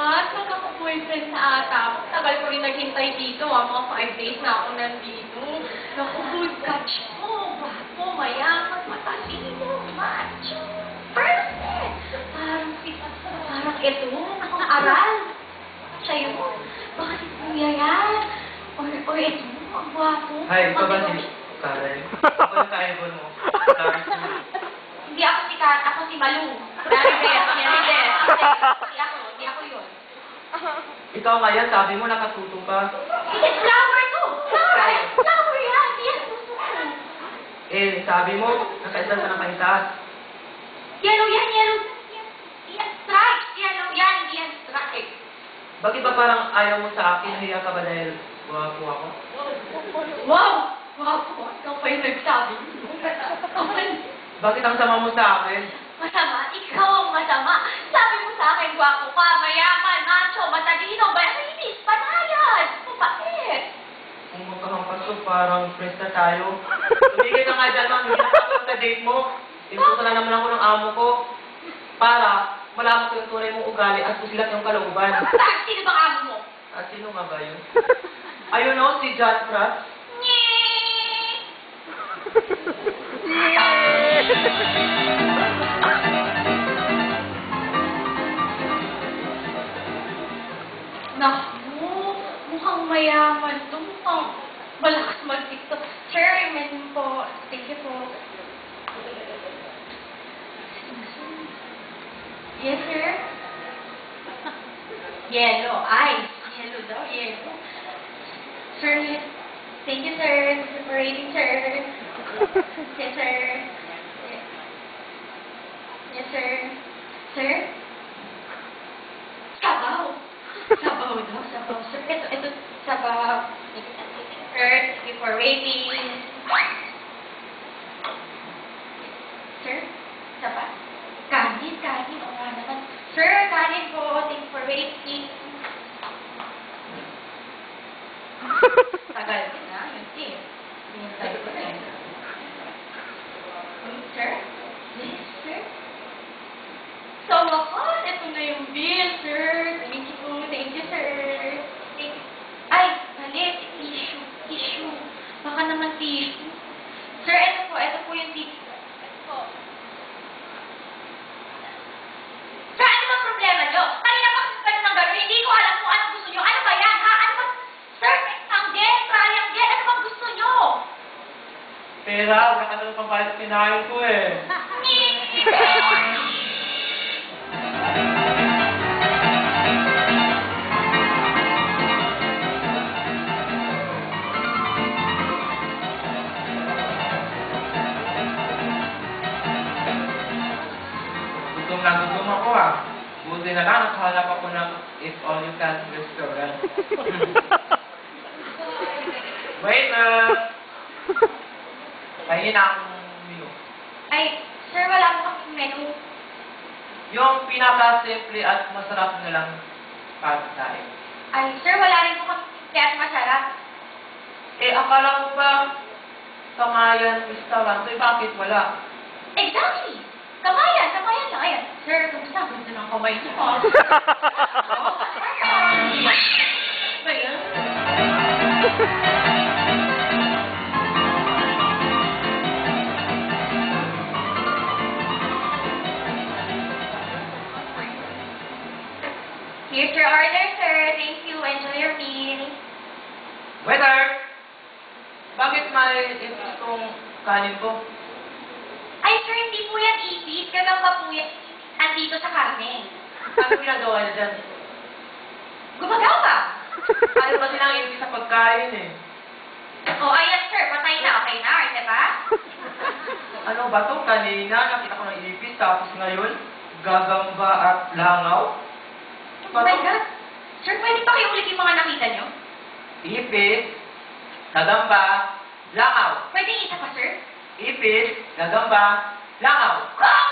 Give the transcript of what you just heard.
naman. Magkaka-boyfriend na ata ako. Tagal ko rin naghintay dito, Mga 5 days na ako nandito. Naku, good catch mo. Bago, mayaman, matalino, macho. Perfect! Parang ito, nakaaral. Siya yun. Bakit kuya yan? Or ito, ang gwapo. Hi, ikaw ba si Karen? Ako yung ka-idol mo. Hindi ako si Kat, ako si Malu. Hindi ako yun. Ikaw ngayon, sabi mo nakatuto ka. Hindi, flower to! Flower yan! Hindi yan gusto ko. Eh, sabi mo, nakaisal ka ng kaitaas. Yellow yan, yellow. Yan, strike! Yellow yan, hindi yan strike. Bakit ba parang ayaw mo sa akin? Nahiya ka ba dahil guwapo ako? Wow! Gwapo! Ikaw pa yung nagsabi. Bakit ang sama mo sa akin? Masama? Ikaw ang masama. Sabi mo sa akin, gwapo ka, mayaman, macho, matalino, malinis, panayan. Bakit? Kung magkahampas ko, parang friends na tayo. Tumigil ka nga dyan, ma'am. Hindi na sa date mo. Inutusan na naman ako ng amo ko. Para malaman ko yung tunay mong ugali at kusilat yung kalooban. Sino bang amo mo? At sino nga ba yun? Ayun o, si John Pratt. Naku, mukhang mayaman to. Mukhang malakas mag-tiktok. Sir, men po. Thank you po. Yes, sir? Yellow. Ay, yellow daw. Yellow. Sir, thank you, sir. Thank you for rating, sir. Yes, sir. Yes, sir. Sir? Sabaw. Sabaw daw, sabaw. Sir, ito, sabaw. Sir, thank you for rating. Sir, sabaw. Kanin. O nga naman. Sir, kanin po. Thank you for rating. Tagal din na. Yun din. Hinintay ko na eh. Sir? Yes, sir? Sa wakas, ito na yung bill, sir. Thank you po. Thank you, sir. Thank you. Ay, malit. Tissue. Baka naman tissue. Sir, ito po yung tissue. Ito po. Sir, ano ba problema nyo? Kanina pa kasi kayo ng gano'n. Hindi ko alam kung ano gusto nyo. Ano ba yan, ha? Ano ba? Sir, triangle. Ano bang gusto nyo? Pera, wala ka naman pang sa kinain ko eh. Gutom ako ah. Buti na lang, nakahanap ako ng If All You Can restaurant. Waiter! Pahingin na akong menu. Ay, sir, wala po kaming menu. Yung pinaka-simple at masarap na lang pagkain. Ay, sir, wala rin po kaming simple at masarap. Eh, akala ko ba Kamayan restaurant? Eh, bakit wala? Exactly! Kamayan lang. Ayan. Sir, kumusta? Gusto ng kamay niyo. Ba yan? Here's your order, sir. Thank you. Enjoy your meal. Waiter! Bakit may ipis tong kanin ko? Ay, sir, hindi po yan ipis. Gagamba po yan. Andito sa karne. Ano ginagawa niya dyan? Gumagawa. Ayaw ba silang ipis sa pagkain eh? Oh, ayan, sir. Patay na. Okay na. Arte ba? Ano ba to? Kanina nakita ko ng ipis tapos ngayon gagamba at langaw? Oh my God. Sir, pwede pa kayo ulit yung mga nakita nyo? Ipis, gagamba, langaw. Pwede isa pa, sir? Ipis, gagamba, langaw. Ah!